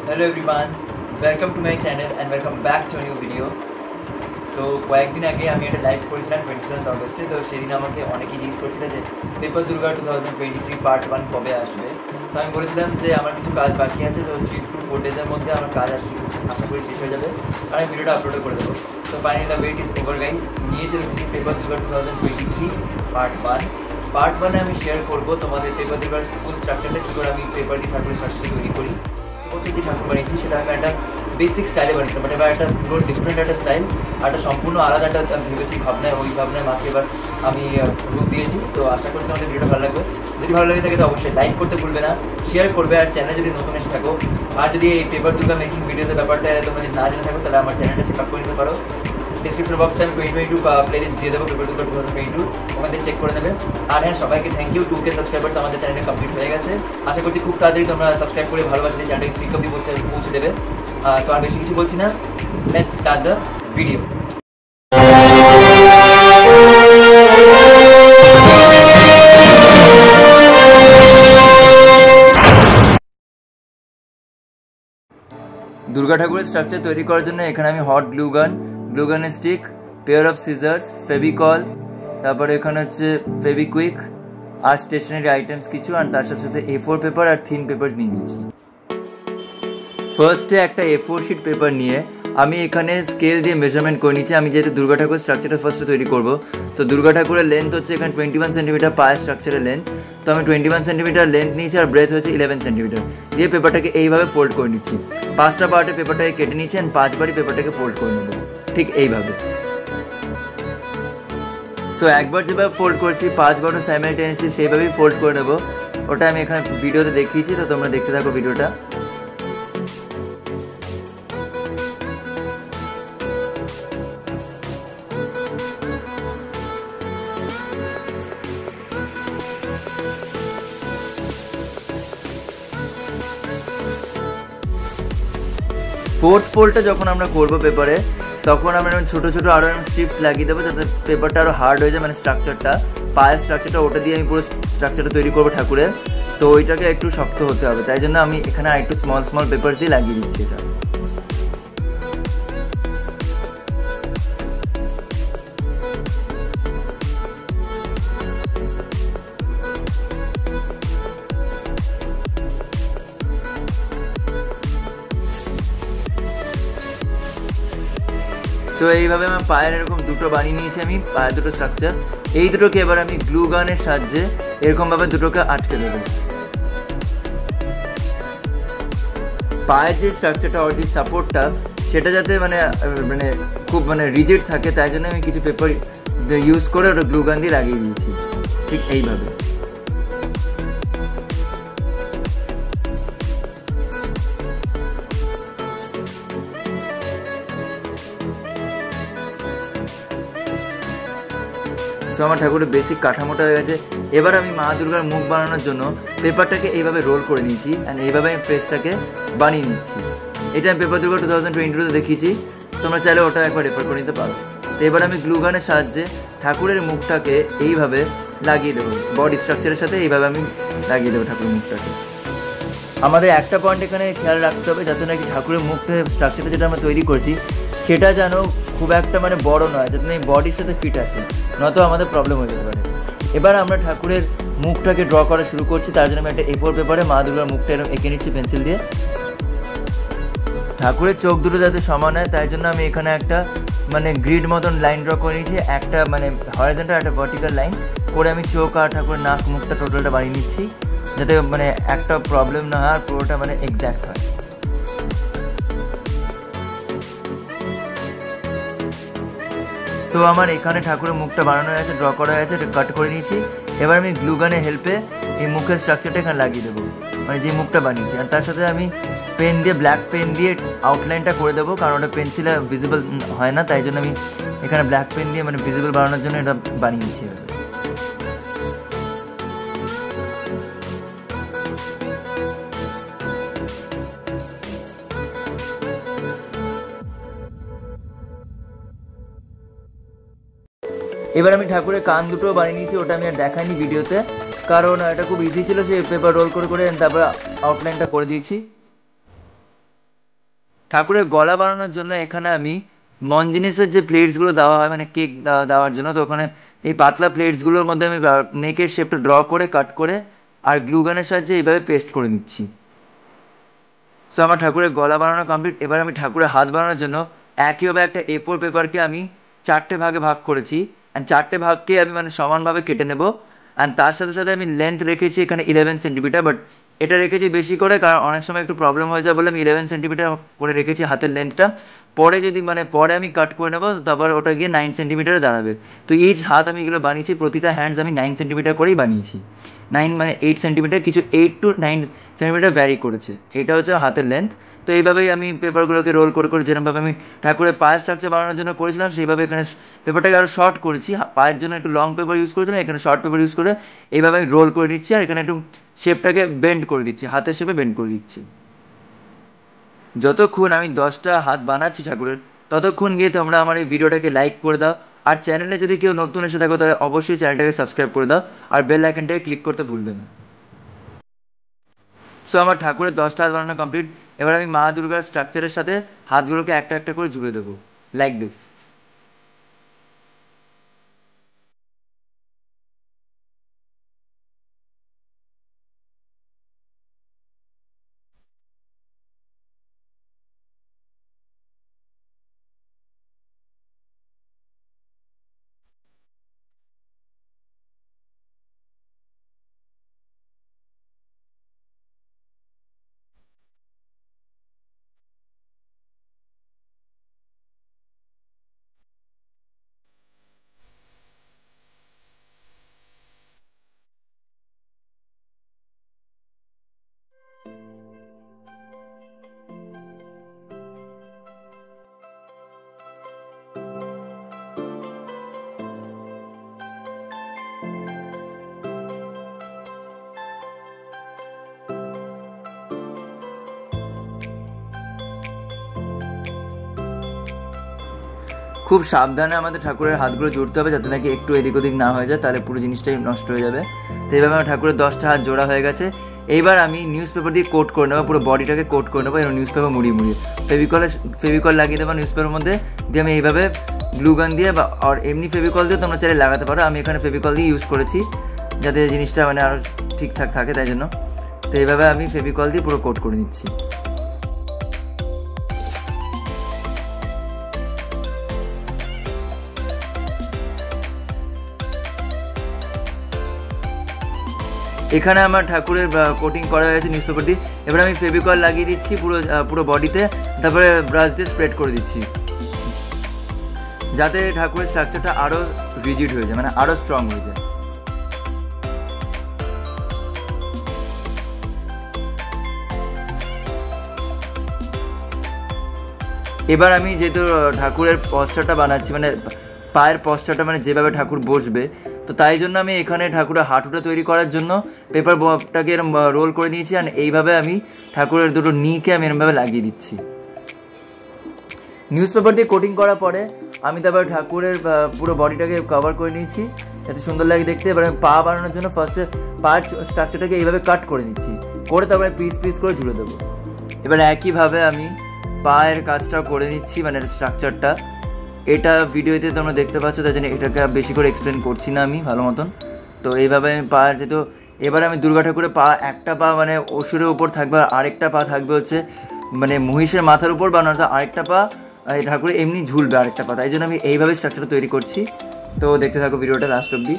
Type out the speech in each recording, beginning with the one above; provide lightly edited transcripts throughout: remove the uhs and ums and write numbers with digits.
Hello everyone, welcome to my channel and welcome back to a new video. So কয়েকদিন আগে আমি একটা live করেছিলাম 27 অগস্টে। তো সেদিন আমাকে অনেকেই জিজ্ঞেস করছিল যে পেপার দুর্গা 2023 পার্ট 1 কবে আসবে। তো আমি বলেছিলাম যে আমার কিছু কাজ বাকি আছে, তো 3 to 4 ডেজের মধ্যে আমার কাজ আশা করি শেষ হয়ে যাবে আর আমি ভিডিওটা আপলোড করে দেবো। তো finally the wait is over guys. নিয়ে চলেছি পেপার দুর্গা 2023 পার্ট 1। পার্ট 1 আমি শেয়ার করবো তোমাদের পেপার দুর্গার ফুল স্ট্রাকচারটা, কী করে আমি পেপার দিয়ে ঠাকুরের স্ট্রাকচার তৈরি করি। যে ঠাকুর বানিয়েছি সেটা আমি একটা বেসিক স্টাইলে বানিয়েছিলাম, বাট এবার একটা পুরো ডিফারেন্ট একটা স্টাইল, একটা সম্পূর্ণ আলাদা একটা ভেবেছি ভাবনায়, ওই ভাবনায় মাকে এবার আমি রূপ দিয়েছি। তো আশা করছি আমাদের ভিডিওটা ভালো লাগবে। যদি ভালো লাগে থাকে তো অবশ্যই লাইক করতে ভুলবে না, শেয়ার করবে, আর চ্যানেলে যদি নতুন এসে থাকো আর যদি এই পেপার দুর্গা মেকিং ভিডিওসের ব্যাপারটা তোমরা যদি না জেনে থাকো তাহলে আমার চ্যানেলটা চেক আপ করে নিতে পারো। ডিসক্রিপশন বক্সে আমি 2022 প্লেলিস্ট দিয়ে দেবো, পেপার দুর্গা 2022 ওখানে চেক করে নেবে। আর হ্যাঁ, সবাইকে থ্যাংক ইউ, 2K সাবস্ক্রাইবার্স আমাদের চ্যানেলে কমপ্লিট হয়ে গেছে। আশা করছি খুব তাড়াতাড়ি তোমরা সাবস্ক্রাইব করে ভালোবাসলে চ্যানেলটাকে 3K অবধি পৌঁছে দেবে। তো আর বেশি কিছু বলছি না, let's start the video. Durga ঠাকুরের স্ট্রাকচার তৈরি করার জন্য এখানে আমি hot glue gun stick, pair of scissors, Fevicol, তারপরে এখানে হচ্ছে ফেভিকুইক আর স্টেশনারি আইটেমস কিছু, আর তার সাথে সাথে A4 পেপার আর থিন পেপার নিয়ে নিয়েছি। ফার্স্টে একটা A4 শিট পেপার নিয়ে আমি এখানে স্কেল দিয়ে মেজারমেন্ট করে নিয়েছি। আমি যেহেতু দুর্গা ঠাকুরের স্ট্রাকচারটা ফার্স্টে তৈরি করব, তো দুর্গা ঠাকুরের লেন্থ হচ্ছে এখানে 21 সেন্টিমিটার, পায়ের স্ট্রাকচারের লেন্থ। তো আমি 21 সেন্টিমিটার লেন্থ নিয়েছি আর ব্রেথ হচ্ছে 11 সেন্টিমিটার দিয়ে পেপারটাকে এইভাবে ফোল্ড করে নিচ্ছি। 5টা পার্টে পেপারটাকে কেটে নিচ্ছি আর 5বারই পেপারটাকে ফোল্ড করে নেবো, ঠিক এইভাবে। সো একবার যেভাবে ফোল্ড করছি 5বারও সাইমালটেনিয়াসলি সেইভাবেই ফোল্ড করে নেবো। ওটা আমি এখানে ভিডিওতে দেখিয়েছি, তো তোমরা দেখতে থাকো ভিডিওটা। ফোর্থ ফোল্ডটা যখন আমরা করবো পেপারে, তখন আমরা ছোটো ছোটো আরও স্ট্রিপস লাগিয়ে দেবো যাতে পেপারটা আরও হার্ড হয়ে যায়, মানে স্ট্রাকচারটা, পায়ের স্ট্রাকচারটা ওটা দিয়ে আমি পুরো স্ট্রাকচারটা তৈরি করবো ঠাকুরের। তো ওইটাকে একটু শক্ত হতে হবে, তাই জন্য আমি এখানে একটু স্মল পেপার দিয়ে লাগিয়ে দিচ্ছি এটা। তো এইভাবে আমার পায়ের এরকম দুটো বানিয়ে নিয়েছি, আমি পায়ের দুটো স্ট্রাকচার। এই দুটোকে এবার আমি গ্লু গানের সাহায্যে এরকমভাবে দুটোকে আটকে দেবো। পায়ের যে স্ট্রাকচারটা ওর যে সাপোর্টটা সেটা যাতে মানে খুব রিজিড থাকে, তাই জন্য আমি কিছু পেপার ইউজ করে ওটা গ্লু গান দিয়ে লাগিয়ে দিয়েছি, ঠিক এইভাবে। সো আমার ঠাকুরের বেসিক কাঠামোটা হয়ে গেছে। এবার আমি মা দুর্গার মুখ বানানোর জন্য পেপারটাকে এইভাবে রোল করে নিয়েছি অ্যান্ড এইভাবে আমি ফেসটাকে বানিয়ে নিচ্ছি। এটা আমি পেপার দুর্গা 2022-তে দেখিয়েছি, তোমরা চাইলে ওটা একবার রেফার করে নিতে পারো। তো এবার আমি গ্লু গানের সাহায্যে ঠাকুরের মুখটাকে এইভাবে লাগিয়ে দেবো, বডি স্ট্রাকচারের সাথে এইভাবে আমি লাগিয়ে দেবো ঠাকুরের মুখটাকে। আমাদের একটা পয়েন্ট এখানে খেয়াল রাখতে হবে, যাতে নাকি ঠাকুরের মুখটা স্ট্রাকচারটা যেটা আমরা তৈরি করছি সেটা যেন খুব একটা বড় নয়, যাতে এই বডির সাথে ফিট আসে, নয়তো আমাদের প্রবলেম হয়ে যেতে পারে। এবার আমরা ঠাকুরের মুখটাকে ড্র করা শুরু করছি। তার জন্য আমি একটা A4 পেপারে মা দুর্গার মুখটা এরকম এঁকে নিচ্ছি পেন্সিল দিয়ে। ঠাকুরের চোখ দুটো যাতে সমান হয় তাই জন্য আমি এখানে একটা গ্রিড মতন লাইন ড্র করে নিয়েছি, একটা হরাইজন্টাল একটা ভার্টিক্যাল লাইন করে আমি চোখ আর ঠাকুরের নাক মুখটা টোটালটা বানিয়ে নিচ্ছি, যাতে একটা প্রবলেম না হয় আর পুরোটা এক্স্যাক্ট হয়। সো আমার এখানে ঠাকুরের মুখটা বানানো হয়েছে, ড্র করা হয়েছে, কাট করে নিয়েছি। এবার আমি গ্লু গানের হেল্পে এই মুখের স্ট্রাকচারটা এখানে লাগিয়ে দেবো, যে মুখটা বানিয়েছি। আর তার সাথে আমি পেন দিয়ে, ব্ল্যাক পেন দিয়ে আউটলাইনটা করে দেবো, কারণ ওটা পেন্সিলে ভিজিবল হয় না, তাই জন্য আমি এখানে ব্ল্যাক পেন দিয়ে ভিজিবল বানানোর জন্য এটা বানিয়েছি। এবার আমি ঠাকুরের কান দুটো বানিয়ে নিয়েছি, ওটা আমি আর দেখাইনি ভিডিওতে, কারণ এটা খুব ইজি ছিল। সেই পেপার রোল করে করে তারপর আউটলাইনটা করে দিয়েছি। ঠাকুরের গলা বানানোর জন্য এখানে আমি মঞ্জিনিসের যে প্লেটসগুলো দেওয়া হয় মানে কেক দেওয়ার জন্য, তো ওখানে এই পাতলা প্লেটসগুলোর মধ্যে আমি নেকের শেপটা ড্র করে কাট করে আর গ্লুগানের সাহায্যে এইভাবে পেস্ট করে নিচ্ছি। সো আমার ঠাকুরের গলা বানানো কমপ্লিট। এবার আমি ঠাকুরের হাত বানানোর জন্য একইভাবে একটা A4 পেপারকে আমি 4টে ভাগে ভাগ করেছি, অ্যান্ড 4টে ভাগকে আমি মানে সমানভাবে কেটে নেব। অ্যান্ড তার সাথে সাথে আমি লেন্থ রেখেছি এখানে 11 সেন্টিমিটার, বাট এটা রেখেছি বেশি করে কারণ অনেক সময় একটু প্রবলেম হয়ে যায় বলে আমি 11 সেন্টিমিটার করে রেখেছি হাতের লেন্থটা। পরে যদি মানে পরে আমি কাট করে নেবো তারপর ওটা গিয়ে 9 সেন্টিমিটারে দাঁড়াবে। তো ইচ হাত আমি এগুলো বানিয়েছি, প্রতিটা হ্যান্ডস আমি 9 সেন্টিমিটার করেই বানিয়েছি। 9 মানে 8 সেন্টিমিটার, কিছু 8 to 9 সেন্টিমিটার ভ্যারি করেছে। এটা হচ্ছে হাতের লেন্থ। তো এইভাবেই আমি পেপারগুলোকে রোল করে করে যেরকমভাবে আমি ঠাকুরের পায়ের স্ট্রাকচার বানানোর জন্য করেছিলাম সেইভাবে এখানে পেপারটাকে আরও শর্ট করেছি। পায়ের জন্য একটু লং পেপার ইউজ করেছিলাম, এখানে শর্ট পেপার ইউজ করে এইভাবে আমি রোল করে নিচ্ছি, আর এখানে একটু শেপটাকে বেন্ড করে দিচ্ছি, হাতের শেপে বেন্ড করে দিচ্ছি। যতক্ষণ আমি 10টা হাত বানাচ্ছি ঠাকুরের, ততক্ষণ গিয়ে তোমরা আমার এই ভিডিওটাকে লাইক করে দাও, আর চ্যানেলে যদি কেউ নতুন এসে থাকো তাহলে অবশ্যই চ্যানেলটাকে সাবস্ক্রাইব করে দাও, আর বেল আইকনটাকে ক্লিক করতে ভুলবে না। সো আমার ঠাকুরের 10টা হাত বানানো কমপ্লিট। এবার আমি মা দুর্গার স্ট্রাকচারের সাথে হাতগুলোকে একটা একটা করে জুড়ে দেবো, লাইক দিস। খুব সাবধানে আমাদের ঠাকুরের হাতগুলো জুড়তে হবে যাতে নাকি একটু এদিক ওদিক না হয়ে যায়, তাহলে পুরো জিনিসটাই নষ্ট হয়ে যাবে। তো এইভাবে আমার ঠাকুরের 10টা হাত জোড়া হয়ে গেছে। এইবার আমি নিউজ পেপার দিয়ে কোট করে নেবো, পুরো বডিটাকে কোট করে নেবো। এবং নিউজ পেপার মুড়িয়ে মুড়িয়ে ফেভিকল লাগিয়ে দেবো নিউজ পেপারের মধ্যে দিয়ে আমি এইভাবে গ্লুগান দিয়ে বা আর এমনি ফেভিকল দিয়ে তোমরা চাইলে লাগাতে পারো। আমি এখানে ফেভিকল দিয়ে ইউজ করেছি যাতে জিনিসটা মানে আরও ঠিকঠাক থাকে, তাই জন্য। তো এইভাবে আমি ফেভিকল দিয়ে পুরো কোট করে নিচ্ছি। এখানে আমার ঠাকুরের কোটিং করা হয়েছে নিউজ পেপার দিয়ে। এবার আমি ফেভিকল লাগিয়ে দিচ্ছি পুরো বডিতে, তারপরে ব্রাশ দিয়ে স্প্রেড করে দিচ্ছি যাতে ঠাকুরের স্ট্রাকচারটা আরও রিজিড হয়ে যায়, মানে আরও স্ট্রং হয়ে যায়। এবার আমি যেহেতু ঠাকুরের পশ্চারটা বানাচ্ছি, মানে পায়ের পশ্চারটা মানে যেভাবে ঠাকুর বসবে, তো তাই জন্য আমি এখানে ঠাকুরের হাঁটুটা তৈরি করার জন্য পেপারটাকে এরকম রোল করে নিয়েছি, আর এইভাবে আমি ঠাকুরের দুটো নিকে আমি এরকমভাবে লাগিয়ে দিচ্ছি। নিউজ পেপার দিয়ে কোটিং করার পরে আমি তারপর ঠাকুরের পুরো বডিটাকে কভার করে নিয়েছি যাতে সুন্দর লাগে দেখতে। এবার আমি পা বানানোর জন্য ফার্স্টে পায়ের স্ট্রাকচারটাকে এইভাবে কাট করে নিচ্ছি, করে তারপরে পিস পিস করে ঝুলে দেবো। এবার একইভাবে আমি পায়ের কাজটাও করে নিচ্ছি, মানে স্ট্রাকচারটা। এটা ভিডিওতে তোমরা দেখতে পাচ্ছ, তাই জন্য এটাকে বেশি করে এক্সপ্লেন করছি না আমি ভালো মতন। তো এইভাবে আমি পায়ের যেহেতু এবার আমি দুর্গা ঠাকুরের একটা পা মানে অসুরের উপর থাকবে, আর আরেকটা পা থাকবে হচ্ছে মানে মহিষের মাথার উপর, বা আরেকটা পা এই ঠাকুরে এমনি ঝুলবে আরেকটা পা, তাই জন্য আমি এইভাবে স্ট্রাকচারটা তৈরি করছি। তো দেখতে থাকো ভিডিওটা লাস্ট অব্দি।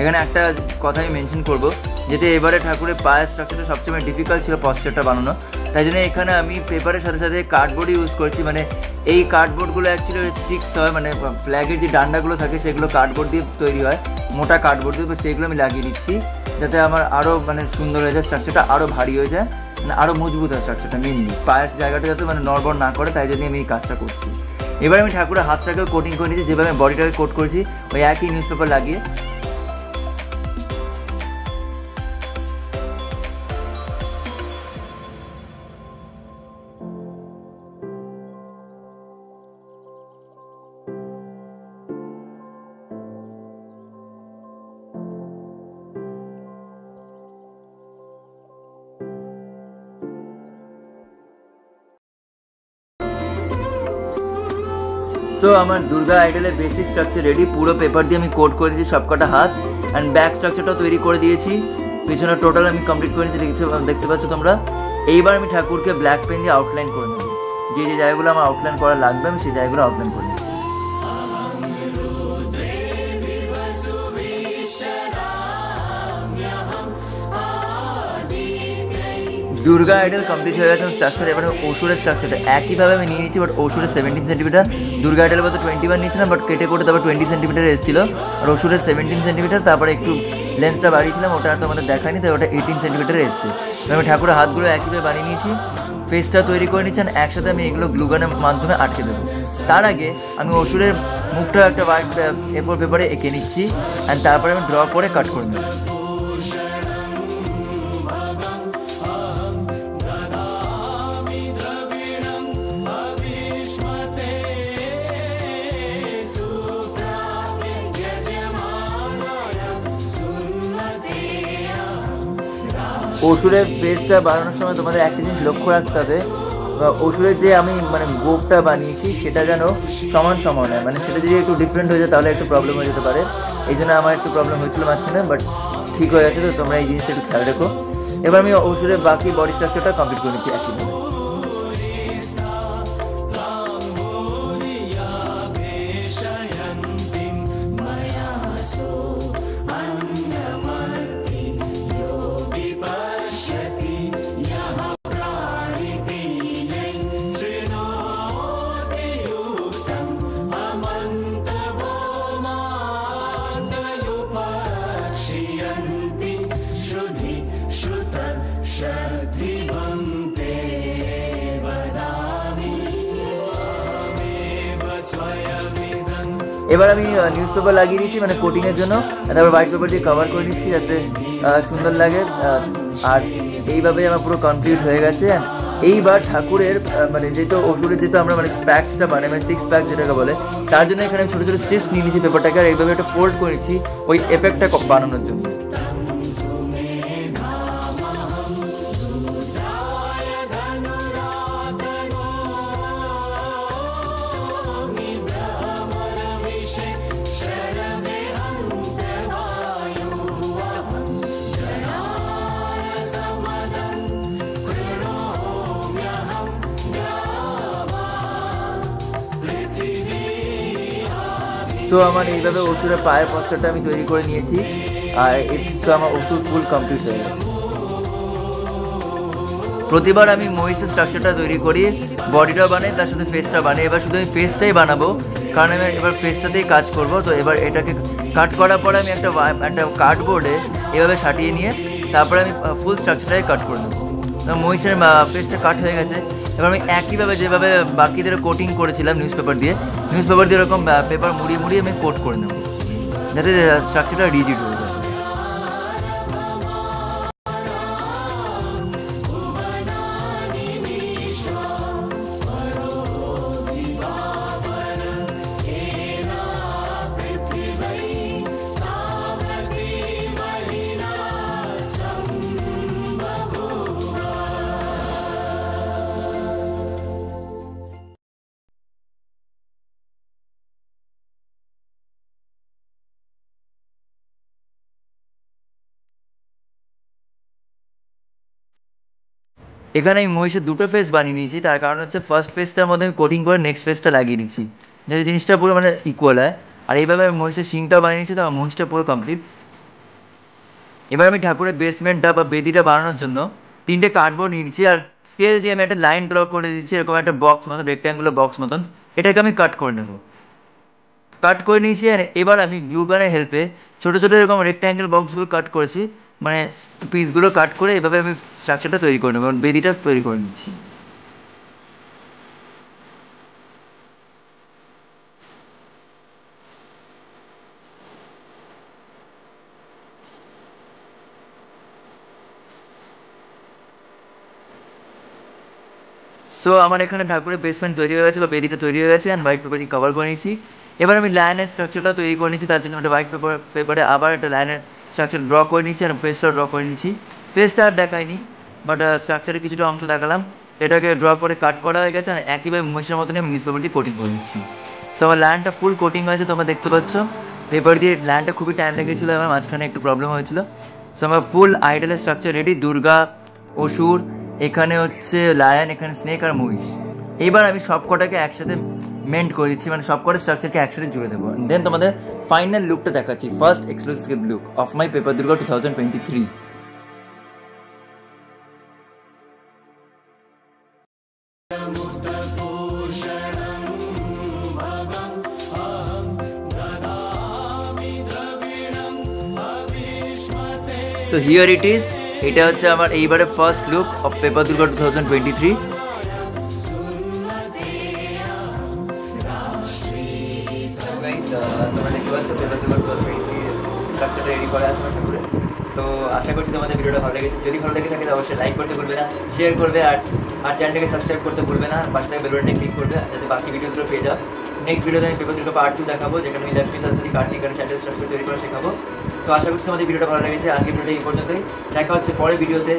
এখানে একটা কথা আমি মেনশন করবো, যেটা এবারে ঠাকুরের পায়ের স্ট্রাকচারটা সবচেয়ে ডিফিকাল্ট ছিল পশ্চারটা বানানো, তাই জন্য এখানে আমি পেপারের সাথে সাথে কার্ডবোর্ড ইউজ করেছি। মানে এই কার্ডবোর্ডগুলো অ্যাকচুয়ালি স্টিক্স হয়, মানে ফ্ল্যাগের যে ডান্ডাগুলো থাকে সেগুলো কার্ডবোর্ড দিয়ে তৈরি হয়, মোটা কার্ডবোর্ড দিয়ে, সেইগুলো আমি লাগিয়ে দিচ্ছি যাতে আমার আরও মানে সুন্দর হয়ে যায়, স্ট্রাকচারটা আরও ভারী হয়ে যায়, মানে আরও মজবুত হয় স্ট্রাকচারটা। মেনলি পায়ের জায়গাটা যাতে মানে নড়বড় না করে, তাই জন্য আমি এই কাজটা করছি। এবার আমি ঠাকুরের হাতটাকেও কোটিং করে নিয়েছি, যেভাবে বডিটাকে কোট করেছি ওই একই নিউজ পেপার লাগিয়ে। সো আমার দুর্গা আইডলের বেসিক স্ট্রাকচার রেডি, পুরো পেপার দিয়ে আমি কোট করে দিয়েছি সবকটা হাত, অ্যান্ড ব্যাক স্ট্রাকচারটাও তৈরি করে দিয়েছি, পিছনে টোটাল আমি কমপ্লিট করে নিয়েছি, দেখতে পাচ্ছ তোমরা। এইবার আমি ঠাকুরকে ব্ল্যাক পেন দিয়ে আউটলাইন করে নেবো, যে যে জায়গাগুলো আমার আউটলাইন করা লাগবে আমি সেই জায়গাগুলো আউটলাইন করে নিচ্ছি। দুর্গা আইডল কমপ্লিট হয়ে গেছে স্ট্রাকচার। এবারে অসুরের স্ট্রাকচারটা একইভাবে আমি নিয়ে নিচ্ছি, বাট অসুরের 17 সেন্টিমিটার, দুর্গা আইডলের মধ্যে 21 নিয়েছিলাম, বাট কেটে করে তারপর 20 সেন্টিমিটার এসেছিলো, আর অসুরের 17 সেন্টিমিটার, তারপরে একটু লেন্থটা বাড়িয়েছিলাম, ওটা তো আমাদের দেখায়নি, তাই ওটা 18 সেন্টিমিটার এসছে। আমি ঠাকুরের হাতগুলো একইভাবে বানিয়ে নিয়েছি, ফেসটা তৈরি করে নিচ্ছি, একসাথে আমি এগুলো গ্লুগানের মাধ্যমে আটকে দেবো। তার আগে আমি অসুরের মুখটা একটা হোয়াইট A4 পেপারে এঁকে নিচ্ছি, অ্যান্ড তারপরে আমি ড্র করে কাট করে নেবো। অসুরের ফেসটা বানানোর সময় তোমাদের একটা জিনিস লক্ষ্য রাখতে হবে, অসুরের যে আমি মানে গোফটা বানিয়েছি সেটা যেন সমান সমান হয়, মানে সেটা যদি একটু ডিফারেন্ট হয়ে যায় তাহলে একটু প্রবলেম হয়ে যেতে পারে। এই জন্য আমার একটু প্রবলেম হয়েছিল মাঝখানে, বাট ঠিক হয়ে গেছে। তো তোমরা এই জিনিসটা একটু খেয়াল রেখো। এবার আমি অসুরের বাকি বডি স্ট্রাকচারটা কমপ্লিট করে নিচ্ছি একইভাবে। এবার আমি নিউজ পেপার লাগিয়ে দিচ্ছি মানে কোটিংয়ের জন্য, তারপর হোয়াইট পেপার দিয়ে কভার করে নিচ্ছি যাতে সুন্দর লাগে। আর এইভাবে আমার পুরো কমপ্লিট হয়ে গেছে। এইবার ঠাকুরের মানে যেহেতু অসুরের যেহেতু আমরা মানে প্যাকসটা বানাই, মানে 6 প্যাক যেটাকে বলে, তার জন্য এখানে আমি ছোটো ছোটো স্ট্রিপস নিয়ে নিচ্ছি পেপারটাকে, আর এইভাবে একটা ফোল্ড করে নিচ্ছি ওই এফেক্টটা বানানোর জন্য। সো আমার এইভাবে অসুরের পায়ের পোস্টারটা আমি তৈরি করে নিয়েছি, আর সো আমার অসুর ফুল কমপ্লিট হয়ে গেছে। প্রতিবার আমি মহিষের স্ট্রাকচারটা তৈরি করি, বডিটাও বানাই, তার সাথে ফেসটা বানাই। এবার শুধু আমি ফেসটাই বানাবো, কারণ আমি এবার ফেসটাতেই কাজ করব। তো এবার এটাকে কাট করার পরে আমি একটা কার্ডবোর্ডে এভাবে সাটিয়ে নিয়ে তারপরে আমি ফুল স্ট্রাকচারটাকে কাট করে নেবো। মহিষের ফেসটা কাট হয়ে গেছে। এবার আমি একইভাবে যেভাবে বাকিদের কোটিং করেছিলাম নিউজ পেপার দিয়ে এরকম পেপার মুড়িয়ে মুড়িয়ে আমি কোট করে নেবো, যাতে স্ট্রাকচারটা রিজিড হয়ে যায়। এখানে আমি মহিষের দুটো ফেস বানিয়ে নিয়েছি, তার কারণ হচ্ছে ফার্স্ট ফেসটার মধ্যে আমি কোটিং করে নেক্সট ফেসটা লাগিয়ে নিচ্ছি, যাতে জিনিসটা পুরো মানে ইকুয়াল হয়। আর এইভাবে আমি মহিষের শিংটাও বানিয়ে নিচ্ছি, তো মহিষটা পুরো কমপ্লিট। এবার আমি ঠাকুরের বেসমেন্টটা বা বেদিটা বানানোর জন্য 3টে কার্ডবোর্ড নিয়ে নিচ্ছি, আর স্কেল দিয়ে আমি একটা লাইন ড্র করে দিচ্ছি, এরকম একটা বক্স মতন, রেক্ট্যাঙ্গুলার বক্স মতন। এটাকে আমি কাট করে নেবো, কাট করে নিয়েছি। আর এবার আমি গ্লু গানের হেল্পে ছোটো ছোটো এরকম রেক্ট্যাঙ্গেল বক্সগুলো কাট করেছি, মানে পিসগুলো কাট করে এভাবে আমি স্ট্রাকচারটা তৈরি করে নেবো, বেদিটা তৈরি করে নিচ্ছি। সো আমার এখানে ঠাকুরের বেসমেন্ট তৈরি হয়ে গেছে বা বেদিটা তৈরি হয়ে গেছে, অ্যান্ড হোয়াইট পেপার দিয়ে কভার করে নিয়েছি। এবার আমি লাইনের স্ট্রাকচারটা তৈরি করে নিচ্ছি, তার জন্য একটা হোয়াইট পেপারে আবার একটা লাইনের স্ট্রাকচার ড্র করে নিচ্ছি, আর ফেসটা ড্র করে নিচ্ছি। ফেসটা আর দেখাইনি, বাট স্ট্রাকচারের কিছুটা অংশ দেখালাম। এটাকে ড্র করে কাট করা হয়ে গেছে, আর একইভাবে মহিষের মতনই আমি নিউজ পেপার দিয়ে কোটিং করে নিচ্ছি। সো আমার ল্যান্ডটা ফুল কোটিং হয়েছে, তোমরা দেখতে পাচ্ছ পেপার দিয়ে। ল্যান্ডটা খুবই টাইম লেগেছিলো, আমার মাঝখানে একটু প্রবলেম হয়েছিল। সো আমার ফুল আইডলের স্ট্রাকচার রেডি। দুর্গা, অসুর, এখানে হচ্ছে লায়ন, এখানে স্নেক আর মহিষ। এবার আমি সব কটাকে একসাথে মেন্ট করে দিচ্ছি, মানে সব কটা স্ট্রাকচারকে একসাথে জুড়ে দেবো। দেন তোমাদের ফাইনাল লুকটা দেখাচ্ছি, first exclusive look of my paper Durga 2023। So here it is, এটা হচ্ছে আমার এইবারে first look of paper Durga 2023। তোমরা দেখতে পাচ্ছ পেপার দুর্গা 2023 স্ট্রাকচারটা রেডি করা আছে আমার ঠাকুরে। তো আশা করছি তোমাদের ভিডিওটা ভালো লেগেছে। যদি ভালো লেগে থাকে তাহলে অবশ্যই লাইক করতে ভুলবে না, শেয়ার করবে, আর চ্যানেলটাকে সাবস্ক্রাইব করতে ভুলবে না, পাশে থেকে বেল বাটনে ক্লিক করবে যাতে বাকি ভিডিওগুলো পেয়ে যাও। নেক্সট ভিডিওতে আমি পেপার দুর্গা পার্ট 2 দেখাবো, যেখানে আমি লেফট পিস আসলে কার্তিক আর চ্যানেল স্ট্রাকচার তৈরি করা শেখাবো। তো আশা করছি তোমাদের ভিডিওটা ভালো লেগেছে। আজকে ভিডিওটা এই পর্যন্তই, দেখা হচ্ছে পরের ভিডিওতে।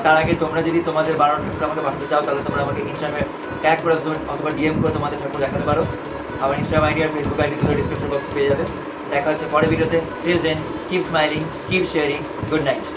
তার আগে তোমরা যদি তোমাদের বানানো ঠাকুর আমাকে পাঠাতে চাও তাহলে তোমরা আমাকে ইনস্টাগ্রামে ট্যাগ করে অথবা ডিএম করে তোমাদের ঠাকুর দেখাতে পারো। আমার ইনস্টাগ্রাম আইডি আর ফেসবুক আইডি তোমরা ডিসক্রিপশন বক্সে পেয়ে যাবে। দেখা হচ্ছে পরের ভিডিওতে। Till then, keep smiling, keep sharing, good night.